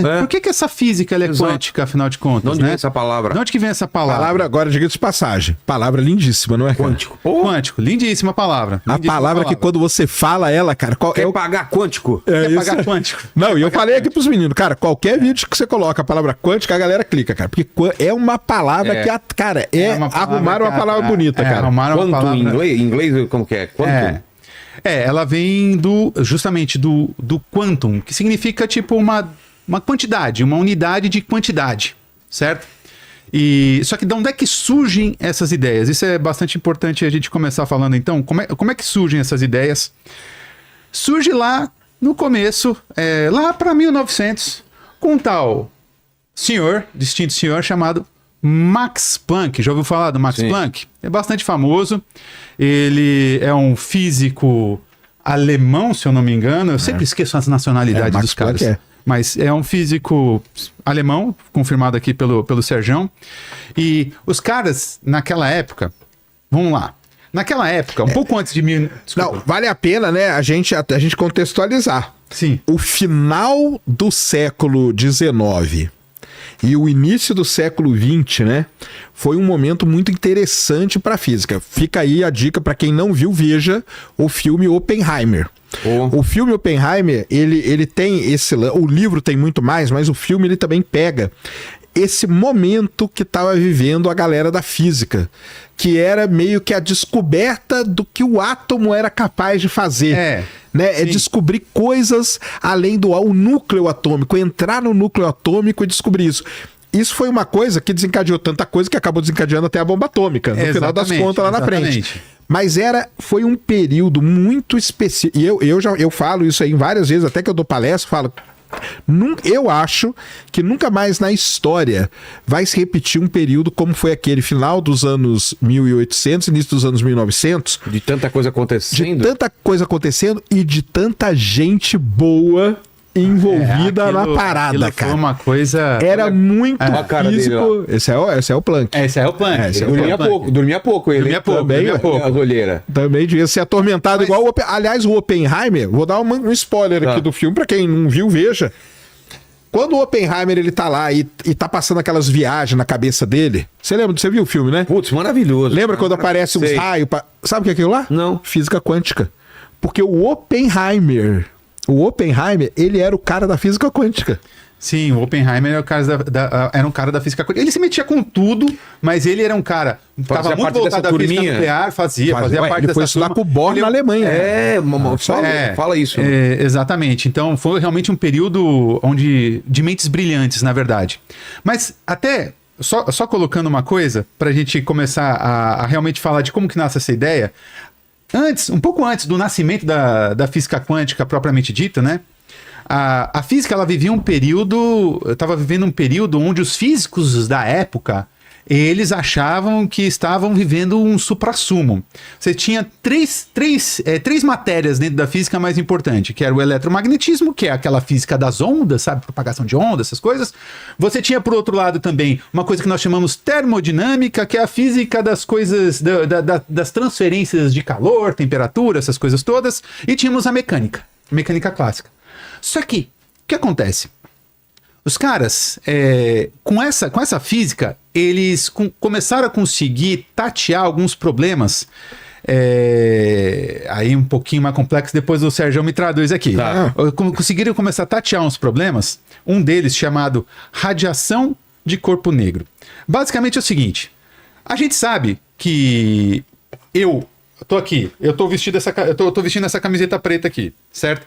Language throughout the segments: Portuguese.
Por que essa física ela é quântica, afinal de contas? De onde vem essa palavra? De onde que vem essa palavra? Palavra agora, diga de passagem. Palavra lindíssima, não é, cara? Quântico. Quântico, lindíssima palavra. A palavra que quando você fala ela, cara... Quer pagar quântico? Quer pagar quântico. Não, e eu falei aqui pros meninos, cara, qualquer vídeo que você coloca a palavra quântica, a galera clica, cara. Porque é uma palavra que, cara, arrumaram uma palavra bonita, cara. Arrumaram uma palavra... Em inglês, como que é? Quantum? Ela vem justamente do quantum, que significa tipo uma quantidade, uma unidade de quantidade, certo? Só que de onde é que surgem essas ideias? Isso é bastante importante a gente começar falando então. Como é que surgem essas ideias? Surge lá no começo, lá para 1900, com um tal distinto senhor chamado Max Planck. Já ouviu falar do Max Planck? É bastante famoso. Ele é um físico alemão, se eu não me engano. Eu sempre esqueço as nacionalidades dos caras. Mas é um físico alemão, confirmado aqui pelo Serjão. E os caras, naquela época... Vamos lá. Naquela época, um pouco antes de... Não, vale a pena, né, a gente contextualizar. Sim. O final do século XIX e o início do século XX, né, foi um momento muito interessante para a física. Fica aí a dica para quem não viu, veja o filme Oppenheimer. O filme Oppenheimer, ele tem o livro tem muito mais, mas o filme ele também pega esse momento que estava vivendo a galera da física, que era meio que a descoberta do que o átomo era capaz de fazer. Né? É descobrir coisas além do núcleo atômico, entrar no núcleo atômico e descobrir isso. Isso foi uma coisa que desencadeou tanta coisa que acabou desencadeando até a bomba atômica, no final das contas, lá na frente. Mas foi um período muito específico. E eu falo isso aí várias vezes, até que eu dou palestra, falo... Eu acho que nunca mais na história vai se repetir um período como foi aquele final dos anos 1800, início dos anos 1900. De tanta coisa acontecendo. De tanta coisa acontecendo e de tanta gente boa envolvida na parada, cara. Foi uma coisa... Era muito físico. Esse é o Planck. Esse é o Planck. Dormia pouco ele. Dormia pouco. A olheira. Também devia ser atormentado igual o... Aliás, o Oppenheimer, vou dar um spoiler aqui do filme, pra quem não viu, veja. Quando o Oppenheimer, ele tá lá e tá passando aquelas viagens na cabeça dele, você viu o filme, né? Putz, maravilhoso. Lembra quando aparece uns raios? Sabe o que é aquilo lá? Não. Física quântica. Porque o Oppenheimer, ele era o cara da física quântica. Sim, o Oppenheimer era um cara da física quântica. Ele se metia com tudo, mas ele era um cara... Estava muito voltado à física nuclear, fazia parte ele foi estudar com o Bohr na Alemanha. Fala isso. Exatamente. Então, foi realmente um período de mentes brilhantes, na verdade. Mas até... Só colocando uma coisa, para a gente começar a realmente falar de como que nasce essa ideia... Um pouco antes do nascimento da física quântica propriamente dita, né? A física, ela estava vivendo um período onde os físicos da época, eles achavam que estavam vivendo um suprassumo. Você tinha três matérias dentro da física mais importante, que era o eletromagnetismo, que é aquela física das ondas, sabe? Propagação de ondas, essas coisas. Você tinha, por outro lado, também uma coisa que nós chamamos termodinâmica, que é a física das coisas, das transferências de calor, temperatura, essas coisas todas. E tínhamos a mecânica clássica. Só que, o que acontece? Os caras, com essa física, eles começaram a conseguir tatear alguns problemas, aí um pouquinho mais complexo, depois o Sérgio me traduz aqui. Conseguiram começar a tatear uns problemas, um deles chamado radiação de corpo negro. Basicamente é o seguinte, a gente sabe que eu tô vestindo essa camiseta preta aqui, certo?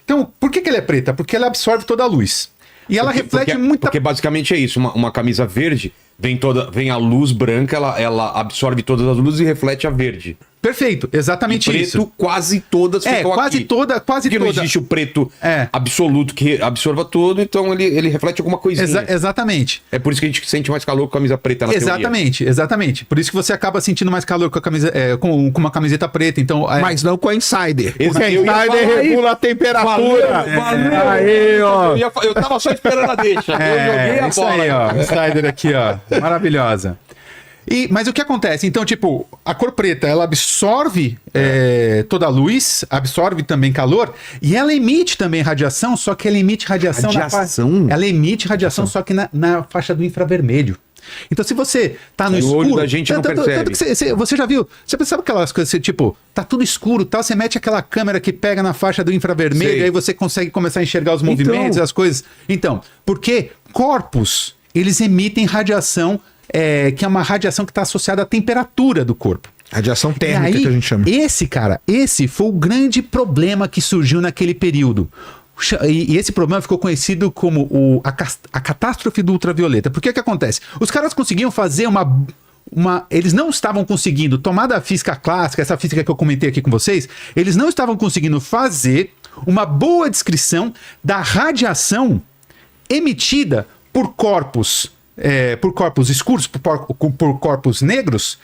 Então, por que ela é preta? Porque ela absorve toda a luz. E ela reflete muita... Porque basicamente é isso, uma camisa verde, vem a luz branca, ela absorve todas as luzes e reflete a verde. Perfeito, exatamente preto, isso. Quase todas ficam quase aqui. toda. Porque não existe o preto absoluto que absorva todo, então ele reflete alguma coisinha. Exatamente. É por isso que a gente sente mais calor com a camisa preta na teoria. Exatamente. Por isso que você acaba sentindo mais calor com a camisa, com uma camiseta preta, então... Mas não com a Insider. Porque a Insider regula a temperatura. Valeu. Aí, ó. Eu tava só esperando a deixa. Eu joguei a bola. Isso aí, ó. Insider aqui, ó. Maravilhosa. Mas o que acontece? Então, tipo, a cor preta, ela absorve toda a luz, absorve também calor, e ela emite também radiação, só que ela emite radiação... Ela emite radiação, só que na faixa do infravermelho. Então, se você tá no escuro... O olho da gente não percebe. Você já viu? Você sabe aquelas coisas, tipo, tá tudo escuro, tal, você mete aquela câmera que pega na faixa do infravermelho, Sei. aí você consegue começar a enxergar os movimentos, as coisas. Então, porque corpos, eles emitem radiação, que é uma radiação que está associada à temperatura do corpo. Radiação térmica, e aí, que a gente chama. Esse foi o grande problema que surgiu naquele período. E esse problema ficou conhecido como a catástrofe do ultravioleta. Por que acontece? Os caras conseguiam fazer eles não estavam conseguindo, tomada a física clássica, essa física que eu comentei aqui com vocês, eles não estavam conseguindo fazer uma boa descrição da radiação emitida por corpos escuros, por corpos negros,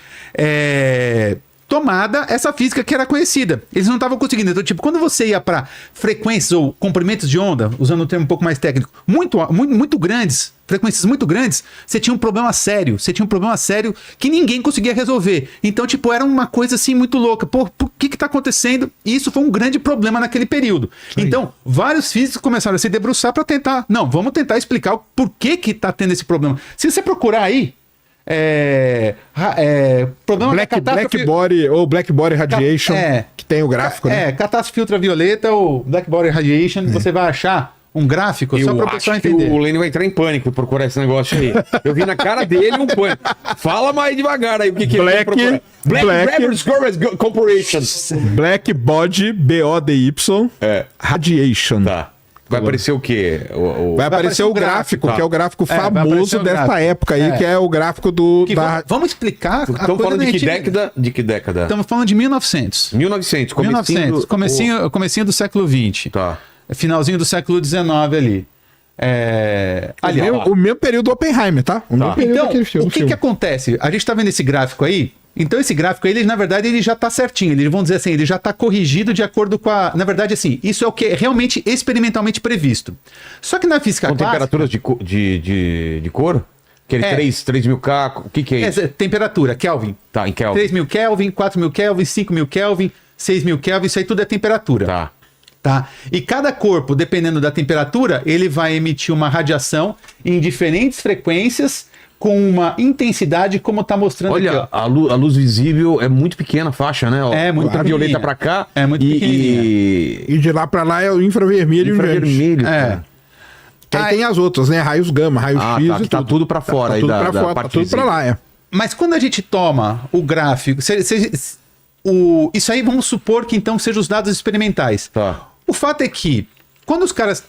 tomada essa física que era conhecida. Eles não estavam conseguindo. Então, tipo, quando você ia para frequências ou comprimentos de onda, usando um termo um pouco mais técnico, muito grandes, frequências muito grandes, você tinha um problema sério. Você tinha um problema sério que ninguém conseguia resolver. Então, tipo, era uma coisa assim muito louca. Pô, por que tá acontecendo? E isso foi um grande problema naquele período. Sim. Então, vários físicos começaram a se debruçar para tentar... Não, vamos tentar explicar o porquê que tá tendo esse problema. Se você procurar aí, problema Black Body ou Black Body Radiation, que tem o gráfico, né? Catástrofe ultravioleta ou Black Body Radiation, você vai achar um gráfico só para o pessoal entender. O Lênin vai entrar em pânico procurar esse negócio aí. Eu vi na cara dele um pânico. Fala mais devagar aí o que é Black Corporation. Black Body BODY Radiation. Tá. Vai aparecer o quê? Vai aparecer o gráfico, que é o gráfico famoso dessa época aí, que é o gráfico Vamos explicar Estamos falando de que década? De que década? Estamos falando de 1900. 1900, comecinho do século XX. Tá. Finalzinho do século XIX ali. O mesmo período do Oppenheimer, tá? Então, o que acontece? A gente tá vendo esse gráfico aí. Então, esse gráfico aí, na verdade, ele já tá certinho. Eles vão dizer assim, ele já tá corrigido de acordo com a... Na verdade, assim, isso é o que é realmente experimentalmente previsto. Só que na física clássica... temperaturas de cor? Aquele 3.000 K, o que é isso? Temperatura, Kelvin. Tá, em Kelvin. 3.000 Kelvin, 4.000 Kelvin, 5.000 Kelvin, 6.000 Kelvin, isso aí tudo é temperatura. Tá? E cada corpo, dependendo da temperatura, ele vai emitir uma radiação em diferentes frequências com uma intensidade como tá mostrando aqui. Olha, a luz visível é muito pequena a faixa, né? É muito ultravioleta para cá. É muito pequenininha. E de lá para lá é o infravermelho. Infravermelho. Que aí tem as outras, né? Raios gama, raios X e tudo. Tá tudo para fora. Tá tudo para fora, tá tudo para lá, Mas quando a gente toma o gráfico... isso aí vamos supor que então sejam os dados experimentais. Tá. O fato é que, quando os caras,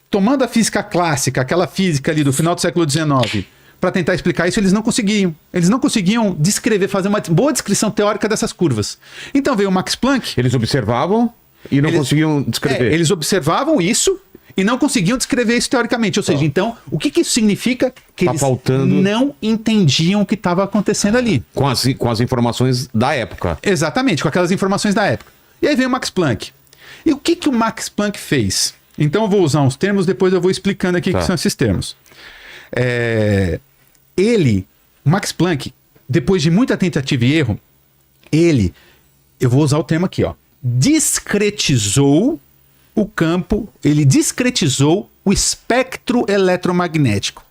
tomando a física clássica, aquela física ali do final do século XIX, para tentar explicar isso, eles não conseguiam. Eles não conseguiam descrever, fazer uma boa descrição teórica dessas curvas. Então veio o Max Planck... Eles observavam e não conseguiam descrever. Eles observavam isso e não conseguiam descrever isso teoricamente. Ou seja, então, o que isso significa? Que eles não entendiam o que estava acontecendo ali. Com as informações da época. Exatamente, com aquelas informações da época. E aí veio o Max Planck. E o que o Max Planck fez? Então eu vou usar uns termos, depois eu vou explicando aqui o que são esses termos. O Max Planck, depois de muita tentativa e erro, eu vou usar o termo aqui, discretizou o campo, ele discretizou o espectro eletromagnético.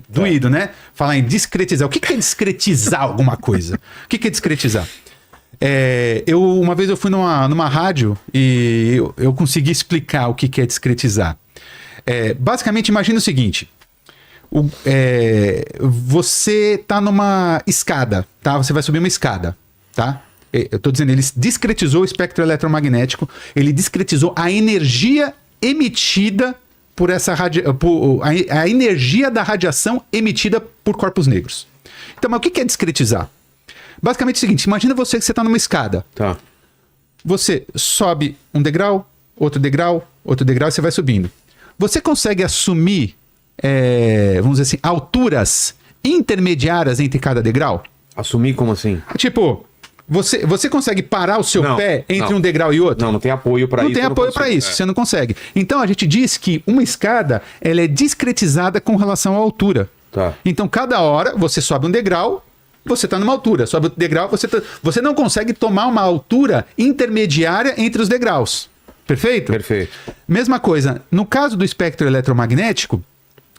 Doído, né? Falar em discretizar. O que é discretizar alguma coisa? O que é discretizar? Uma vez eu fui numa rádio e eu consegui explicar o que é discretizar. Basicamente, imagina o seguinte. Você tá numa escada, tá? Você vai subir uma escada, tá? Eu tô dizendo, ele discretizou o espectro eletromagnético, ele discretizou a energia emitida por a energia da radiação emitida por corpos negros. Então, mas o que é discretizar? Basicamente é o seguinte, imagina que você está numa escada. Tá. Você sobe um degrau, outro degrau, e você vai subindo. Você consegue assumir, vamos dizer assim, alturas intermediárias entre cada degrau? Assumir como assim? Tipo, você consegue parar o seu pé entre um degrau e outro? Não tem apoio para isso. Não tem apoio para isso, você não consegue. Então a gente diz que uma escada ela é discretizada com relação à altura. Tá. Então cada hora você sobe um degrau, você está numa altura. Sobe outro degrau, você não consegue tomar uma altura intermediária entre os degraus. Perfeito? Perfeito. Mesma coisa, no caso do espectro eletromagnético,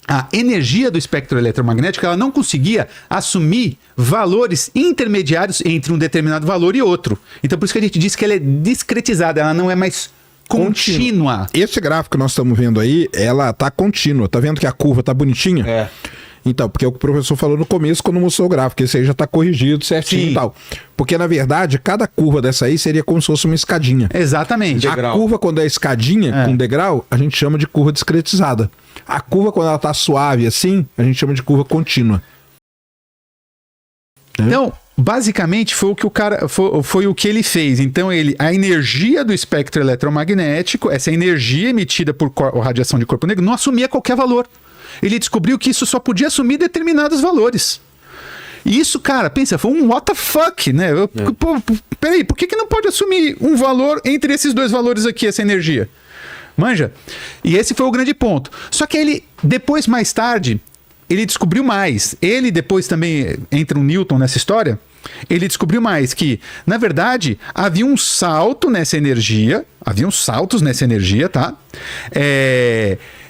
a energia do espectro eletromagnético ela não conseguia assumir valores intermediários entre um determinado valor e outro. Então por isso que a gente diz que ela é discretizada, ela não é mais contínua. Esse gráfico que nós estamos vendo aí, ela tá contínua. Tá vendo que a curva tá bonitinha? É. Então, porque é o que o professor falou no começo quando mostrou o gráfico, esse aí já tá corrigido certinho Sim. e tal. Porque, na verdade, cada curva dessa aí seria como se fosse uma escadinha. Exatamente. Degrau. A curva, quando é escadinha, com degrau, a gente chama de curva discretizada. A curva, quando ela tá suave assim, a gente chama de curva contínua. Então, basicamente foi o que o cara foi o que ele fez. Então, a energia do espectro eletromagnético, essa energia emitida por radiação de corpo negro, não assumia qualquer valor. Ele descobriu que isso só podia assumir determinados valores. E isso, cara, pensa, foi um what the fuck, né? Pô, peraí, por que não pode assumir um valor entre esses dois valores aqui, essa energia? Manja? E esse foi o grande ponto. Só que ele, depois, mais tarde, ele descobriu mais. Ele depois também entra um Newton nessa história. Ele descobriu mais que, na verdade, havia um salto nessa energia. Havia uns saltos nessa energia, tá?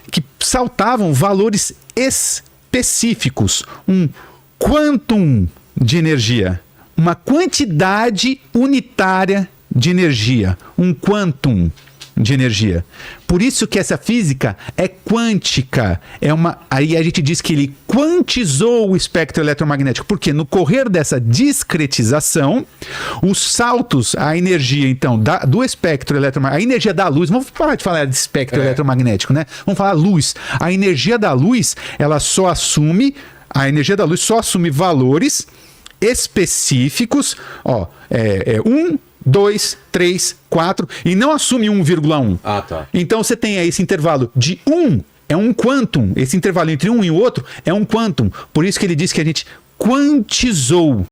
Que saltavam valores específicos. Um quantum de energia. Uma quantidade unitária de energia. Um quantum de energia. Por isso que essa física é quântica. Aí a gente diz que ele quantizou o espectro eletromagnético, porque no correr dessa discretização, os saltos, a energia, então, do espectro eletromagnético, a energia da luz, vamos parar de falar de espectro eletromagnético, né? Vamos falar luz. A energia da luz, a energia da luz só assume valores específicos, 2, 3, 4, e não assume 1,1. Ah, tá. Então você tem aí esse intervalo de 1, é um quantum. Esse intervalo entre um e o outro é um quantum. Por isso que ele diz que a gente quantizou